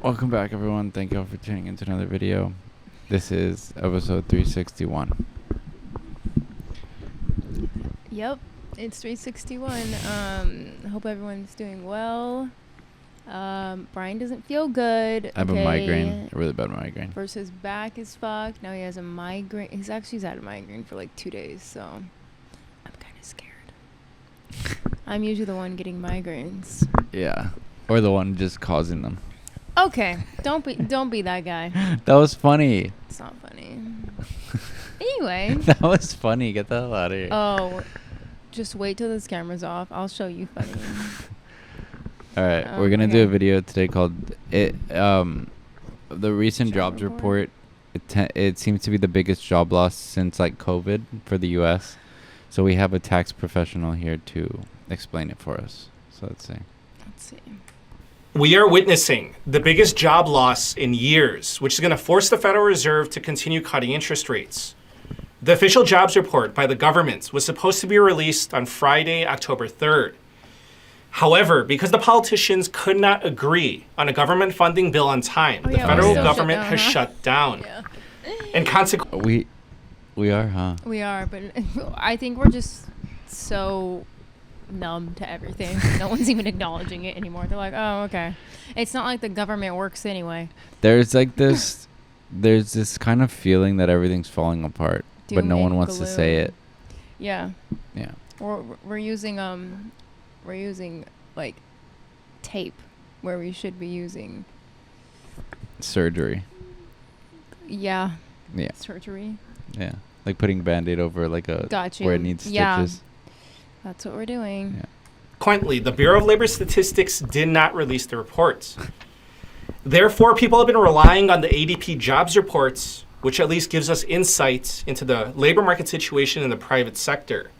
Welcome back, everyone. Thank you all for tuning into another video. This is episode 361. Yep, it's 361. Hope everyone's doing well. Brian doesn't feel good. I have a migraine, a really bad migraine. First, his back is fucked. Now he has a migraine. He's had a migraine for like 2 days, so I'm kind of scared. I'm usually the one getting migraines. Yeah, or the one just causing them. Okay, don't be that guy. That was funny. It's not funny. Anyway. That was funny. Get the hell out of here. Oh, just wait till this camera's off. I'll show you funny. All right, we're gonna do a video today called the recent jobs report. It seems to be the biggest job loss since like COVID for the U.S. So we have a tax professional here to explain it for us. So let's see. We are witnessing the biggest job loss in years, which is going to force the Federal Reserve to continue cutting interest rates. The official jobs report by the government was supposed to be released on Friday, October 3rd. However, because the politicians could not agree on a government funding bill on time, the federal government has shut down. Yeah. And consequently, we are, huh? We are, but I think we're just so numb to everything. No one's even acknowledging it anymore. They're like, oh, okay. It's not like the government works anyway. There's this kind of feeling that everything's falling apart, but no one wants to say it. Yeah. Yeah. We're using like tape where we should be using surgery. Yeah. Yeah. Surgery. Yeah. Like putting Band-Aid over like where it needs stitches. Yeah. That's what we're doing. Yeah. Consequently, the Bureau of Labor Statistics did not release the reports. Therefore, people have been relying on the ADP jobs reports, which at least gives us insights into the labor market situation in the private sector.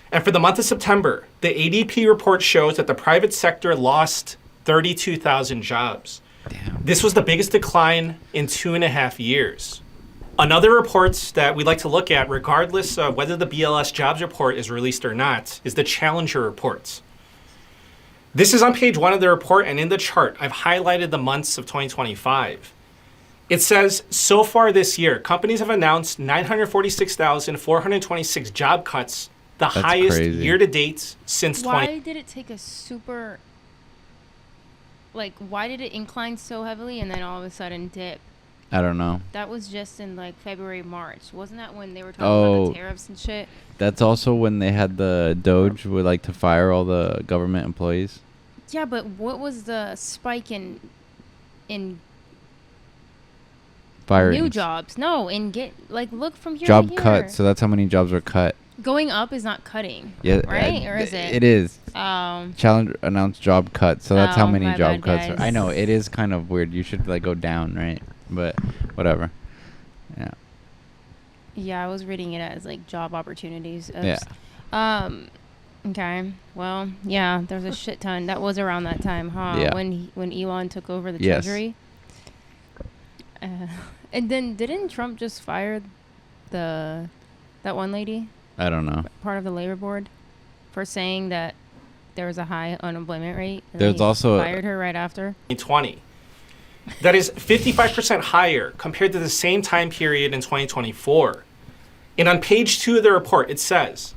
And for the month of September, the ADP report shows that the private sector lost 32,000 jobs. Damn. This was the biggest decline in 2.5 years. Another report that we'd like to look at, regardless of whether the BLS jobs report is released or not, is the Challenger reports. This is on page 1 of the report, and in the chart, I've highlighted the months of 2025. It says, so far this year, companies have announced 946,426 job cuts, the highest year-to-date since Why did it take a super... why did it incline so heavily and then all of a sudden dip? I don't know. That was just in February, March. Wasn't that when they were talking about the tariffs and shit? That's also when they had the Doge would like to fire all the government employees. Yeah, but what was the spike in firing new jobs? No, look from here job to here. cut. So that's how many jobs were cut. Going up is not cutting. Yeah, right? Or is it? It is. Challenger announced job cuts, so that's how many job cuts are. I know it is kind of weird. You should go down, right? But whatever. Yeah. Yeah, I was reading it as job opportunities. Oops. Yeah. Okay. Well, yeah, there's a shit ton. That was around that time, huh? Yeah. When Elon took over the treasury. And then didn't Trump just fire that one lady? I don't know. Part of the labor board for saying that there was a high unemployment rate. There's also fired her right after. 2020. That is 55% higher compared to the same time period in 2024. And on page 2 of the report, it says,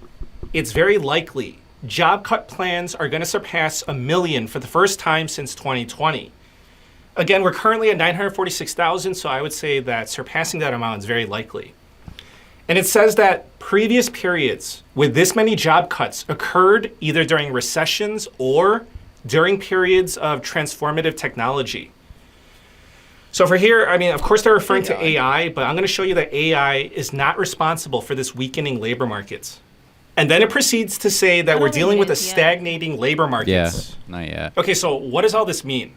it's very likely job cut plans are going to surpass 1 million for the first time since 2020. Again, we're currently at 946,000, so I would say that surpassing that amount is very likely. And it says that previous periods with this many job cuts occurred either during recessions or during periods of transformative technology. So for here, of course they're referring to AI, but I'm going to show you that AI is not responsible for this weakening labor market. And then it proceeds to say that we're dealing with a stagnating labor market. Yeah, not yet. Okay, so what does all this mean?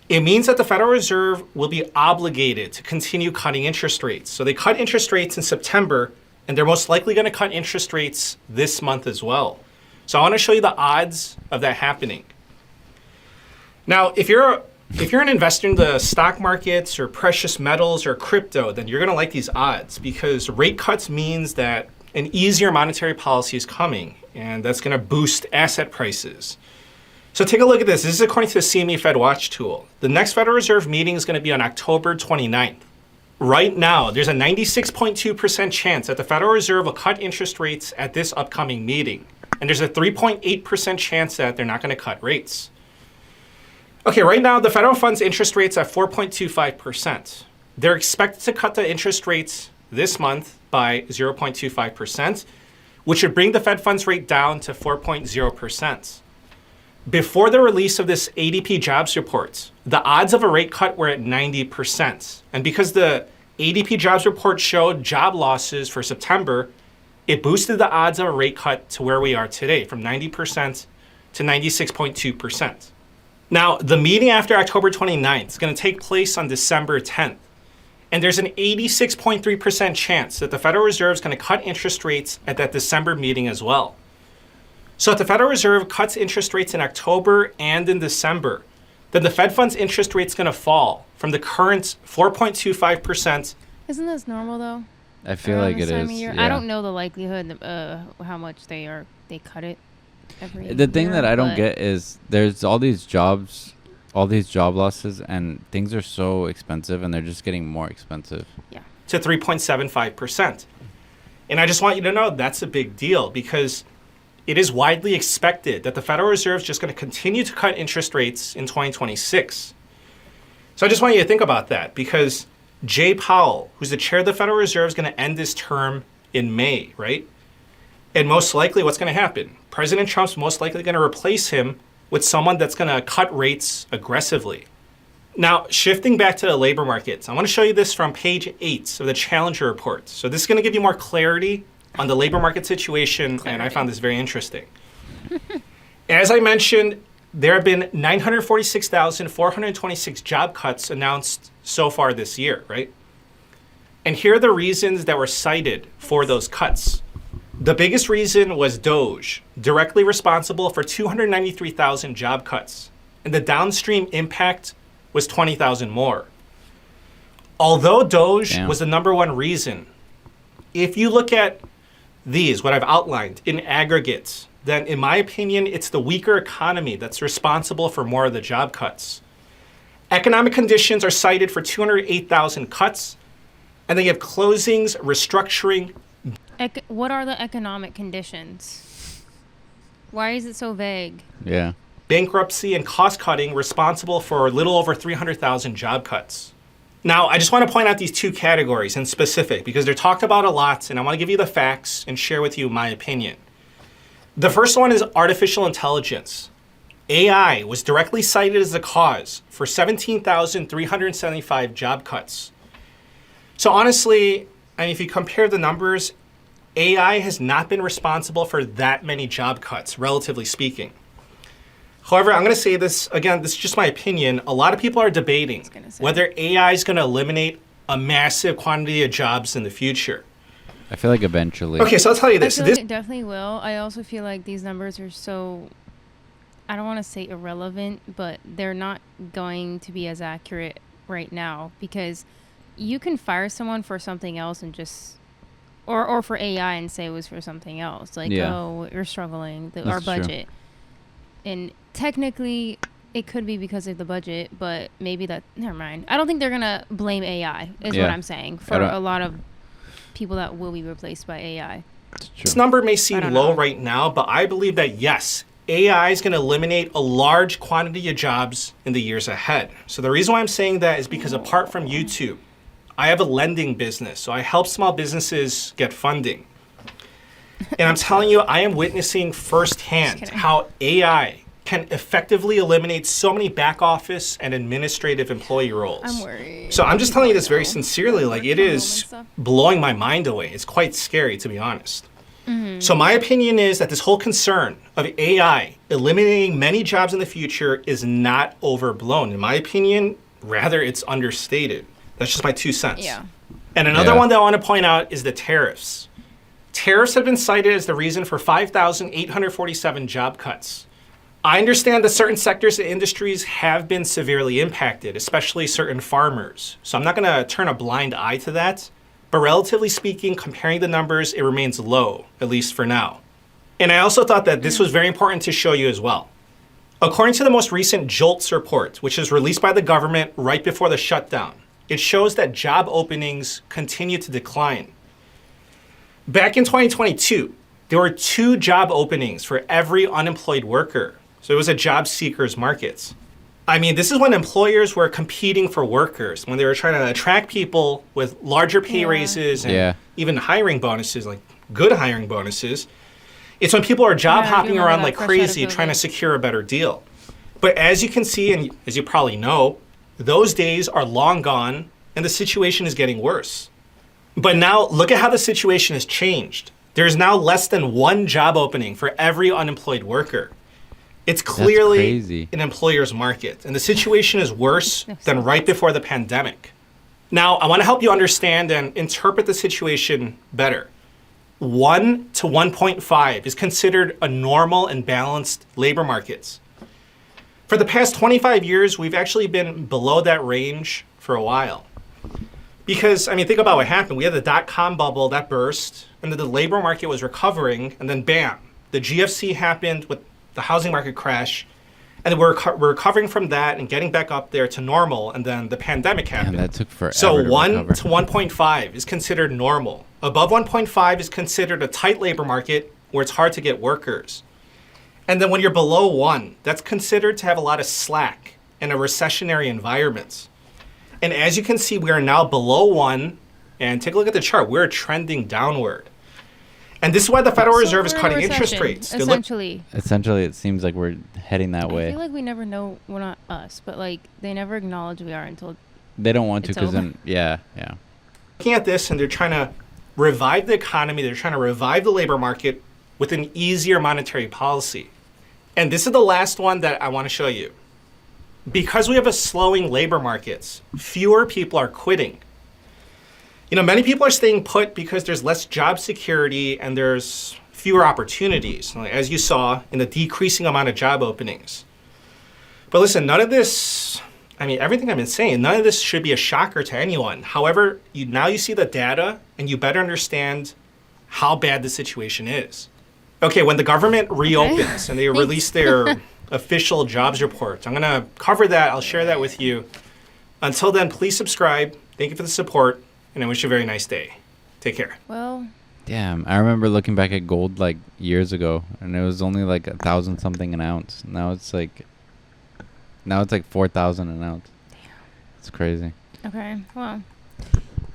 It means that the Federal Reserve will be obligated to continue cutting interest rates. So they cut interest rates in September, and they're most likely going to cut interest rates this month as well. So I want to show you the odds of that happening. Now, if you're an investor in the stock markets or precious metals or crypto, then you're going to like these odds because rate cuts means that an easier monetary policy is coming, and that's going to boost asset prices. So take a look at this. This is according to the CME Fed Watch tool. The next Federal Reserve meeting is going to be on October 29th. Right now, there's a 96.2% chance that the Federal Reserve will cut interest rates at this upcoming meeting. And there's a 3.8% chance that they're not going to cut rates. Okay, right now, the federal funds interest rate's at 4.25%. They're expected to cut the interest rates this month by 0.25%, which would bring the Fed funds rate down to 4.0%. Before the release of this ADP jobs report, the odds of a rate cut were at 90%. And because the ADP jobs report showed job losses for September, it boosted the odds of a rate cut to where we are today, from 90% to 96.2%. Now, the meeting after October 29th is going to take place on December 10th. And there's an 86.3% chance that the Federal Reserve is going to cut interest rates at that December meeting as well. So if the Federal Reserve cuts interest rates in October and in December, then the Fed funds interest rate is going to fall from the current 4.25%. Isn't this normal though? I feel like it is. Yeah. I don't know the likelihood how much they cut it every The thing year, that I don't get is there's all these job losses, and things are so expensive, and they're just getting more expensive. Yeah. To 3.75%. And I just want you to know that's a big deal, because it is widely expected that the Federal Reserve is just going to continue to cut interest rates in 2026. So I just want you to think about that, because Jay Powell, who's the chair of the Federal Reserve, is going to end this term in May, right? And most likely what's going to happen? President Trump's most likely going to replace him with someone that's going to cut rates aggressively. Now, shifting back to the labor markets, I want to show you this from page 8 of the Challenger report. So this is going to give you more clarity on the labor market situation, and I found this very interesting. As I mentioned, there have been 946,426 job cuts announced so far this year, right? And here are the reasons that were cited for those cuts. The biggest reason was DOGE, directly responsible for 293,000 job cuts, and the downstream impact was 20,000 more. Although DOGE was the number one reason, if you look at these, what I've outlined in aggregate, then in my opinion, it's the weaker economy that's responsible for more of the job cuts. Economic conditions are cited for 208,000 cuts, and then you have closings, restructuring. What are the economic conditions? Why is it so vague? Yeah. Bankruptcy and cost cutting responsible for a little over 300,000 job cuts. Now, I just want to point out these two categories in specific because they're talked about a lot, and I want to give you the facts and share with you my opinion. The first one is artificial intelligence. AI was directly cited as the cause for 17,375 job cuts. So honestly, if you compare the numbers, AI has not been responsible for that many job cuts, relatively speaking. However, I'm going to say this, again, this is just my opinion. A lot of people are debating whether AI is going to eliminate a massive quantity of jobs in the future. I feel like eventually. Okay, so I'll tell you this. I feel like it definitely will. I also feel like these numbers are so, I don't want to say irrelevant, but they're not going to be as accurate right now because you can fire someone for something else and just, or for AI and say it was for something else. Like, oh, you're struggling, our budget. And technically, it could be because of the budget, but maybe never mind. I don't think they're going to blame AI, is what I'm saying, for a lot of people that will be replaced by AI. This number may seem low right now, but I believe that, yes, AI is going to eliminate a large quantity of jobs in the years ahead. So the reason why I'm saying that is because apart from YouTube, I have a lending business, so I help small businesses get funding. And I'm telling you, I am witnessing firsthand how AI can effectively eliminate so many back office and administrative employee roles. I'm worried. So I'm just telling you this very sincerely, like it is blowing my mind away. It's quite scary, to be honest. Mm-hmm. So my opinion is that this whole concern of AI eliminating many jobs in the future is not overblown. In my opinion, rather it's understated. That's just my 2 cents. Yeah. And another one that I want to point out is the tariffs. Tariffs have been cited as the reason for 5,847 job cuts. I understand that certain sectors and industries have been severely impacted, especially certain farmers. So I'm not going to turn a blind eye to that. But relatively speaking, comparing the numbers, it remains low, at least for now. And I also thought that this was very important to show you as well. According to the most recent JOLTS report, which is released by the government right before the shutdown, it shows that job openings continue to decline. Back in 2022, there were 2 job openings for every unemployed worker. So it was a job seekers market. I mean, this is when employers were competing for workers, when they were trying to attract people with larger pay raises and even hiring bonuses, like good hiring bonuses. It's when people are job hopping around like crazy trying to secure a better deal. But as you can see, and as you probably know, those days are long gone and the situation is getting worse. But now look at how the situation has changed. There's now less than 1 job opening for every unemployed worker. It's clearly an employer's market, and the situation is worse than right before the pandemic. Now, I want to help you understand and interpret the situation better. 1 to 1.5 is considered a normal and balanced labor market. For the past 25 years, we've actually been below that range for a while. Because, I mean, think about what happened. We had the dot-com bubble that burst, and then the labor market was recovering, and then bam, the GFC happened with the housing market crash, and then we're recovering from that and getting back up there to normal, and then the pandemic happened. That took forever. So to 1 recover. to 1.5 is considered normal. Above 1.5 is considered a tight labor market where it's hard to get workers. And then when you're below 1, that's considered to have a lot of slack in a recessionary environment. And as you can see, we are now below 1, and take a look at the chart. We're trending downward. And this is why the Federal Reserve is cutting interest rates. Essentially, it seems like we're heading that way. I feel like we never know, well, not us, but like they never acknowledge we are until they don't want to, because then, looking at this, and they're trying to revive the economy. They're trying to revive the labor market with an easier monetary policy. And this is the last one that I want to show you. Because we have a slowing labor market, fewer people are quitting. You know, many people are staying put because there's less job security and there's fewer opportunities, as you saw in the decreasing amount of job openings. But listen, none of this, I mean, everything I've been saying, none of this should be a shocker to anyone. However, now you see the data and you better understand how bad the situation is. Okay, when the government reopens and they release their official jobs report, I'm going to cover that. I'll share that with you. Until then, please subscribe. Thank you for the support. And I wish you a very nice day. Take care. Well, damn, I remember looking back at gold like years ago, and it was only like 1,000 something an ounce. Now it's like 4,000 an ounce. Damn, it's crazy. Okay, well,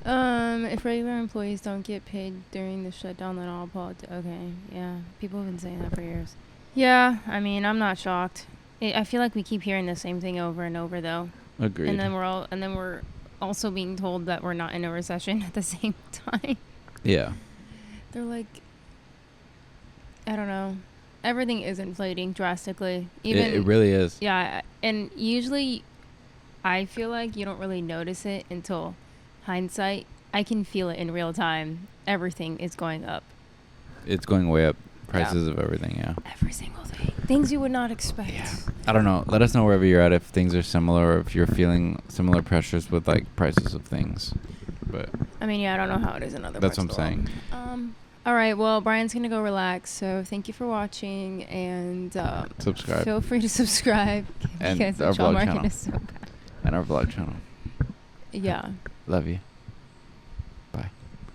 if regular employees don't get paid during the shutdown, then all okay, yeah, people have been saying that for years. Yeah, I mean, I'm not shocked. I feel like we keep hearing the same thing over and over, though. Agreed. And then we're also being told that we're not in a recession at the same time. Yeah. They're like, I don't know. Everything is inflating drastically. It really is. Yeah, and usually I feel like you don't really notice it until hindsight. I can feel it in real time. Everything is going up. It's going way up. Prices of everything, yeah. Every single thing. Things you would not expect. Yeah. I don't know. Let us know wherever you're at if things are similar or if you're feeling similar pressures with like prices of things. But I mean, yeah, I don't know how it is in other that's parts what I'm of the saying. world. All right, well, Brian's going to go relax. So thank you for watching, and subscribe. Feel free to subscribe and because our the job vlog market channel. is so bad. And our vlog channel. Yeah. Love you.